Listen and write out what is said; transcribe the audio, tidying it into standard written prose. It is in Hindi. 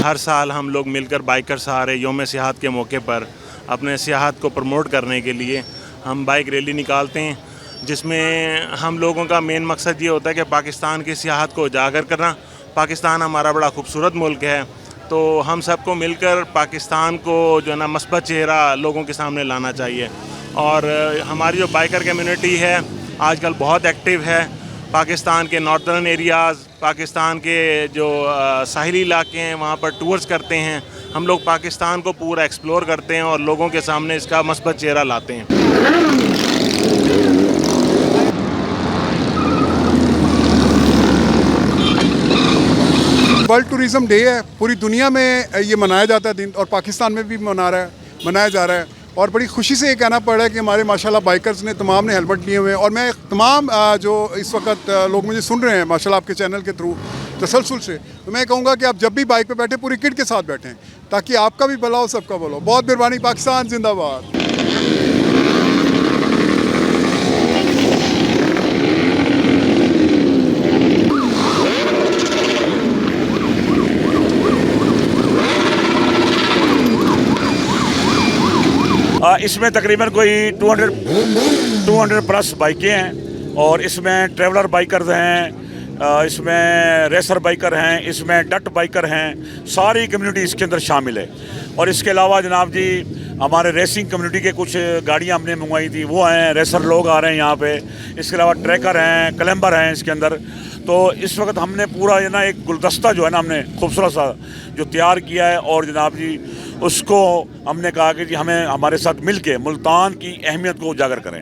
हर साल हम लोग मिलकर बाइकर्स आ रहे योम सियाहत के मौके पर अपने सियाहत को प्रमोट करने के लिए हम बाइक रैली निकालते हैं, जिसमें हम लोगों का मेन मकसद ये होता है कि पाकिस्तान की सियाहत को उजागर करना। पाकिस्तान हमारा बड़ा खूबसूरत मुल्क है, तो हम सबको मिलकर पाकिस्तान को जो है ना मस्बत चेहरा लोगों के सामने लाना चाहिए। और हमारी जो बाइकर कम्युनिटी है आजकल बहुत एक्टिव है। पाकिस्तान के नॉर्दर्न एरियाज़, पाकिस्तान के जो साहिली इलाके हैं वहाँ पर टूर्स करते हैं। हम लोग पाकिस्तान को पूरा एक्सप्लोर करते हैं और लोगों के सामने इसका मस्बत चेहरा लाते हैं। वर्ल्ड टूरिज़्म डे है, पूरी दुनिया में ये मनाया जाता है दिन, और पाकिस्तान में भी मनाया जा रहा है। और बड़ी खुशी से ये कहना पड़ रहा है कि हमारे माशाल्लाह बाइकर्स ने तमाम ने हेलमेट लिए हुए हैं। और मैं तमाम जो इस वक्त लोग मुझे सुन रहे हैं माशाल्लाह आपके चैनल के थ्रू तसलसल से, तो मैं कहूँगा कि आप जब भी बाइक पे बैठे पूरी किट के साथ बैठें, ताकि आपका भी भला हो, सबका भला हो। बहुत मेहरबानी। पाकिस्तान जिंदाबाद। इसमें तकरीबन कोई 200 प्लस बाइकें हैं, और इसमें ट्रैवलर बाइकर्स हैं, इसमें रेसर बाइकर हैं, इसमें डट बाइकर हैं। सारी कम्युनिटी इसके अंदर शामिल है। और इसके अलावा जनाब जी हमारे रेसिंग कम्युनिटी के कुछ गाड़ियां हमने मंगवाई थी, वो हैं, रेसर लोग आ रहे हैं यहाँ पे। इसके अलावा ट्रैकर हैं, क्लैम्बर हैं इसके अंदर। तो इस वक्त हमने पूरा ना एक गुलदस्ता जो है ना हमने खूबसूरत सा जो तैयार किया है, और जनाब जी उसको हमने कहा कि जी हमें हमारे साथ मिल के मुल्तान की अहमियत को उजागर करें।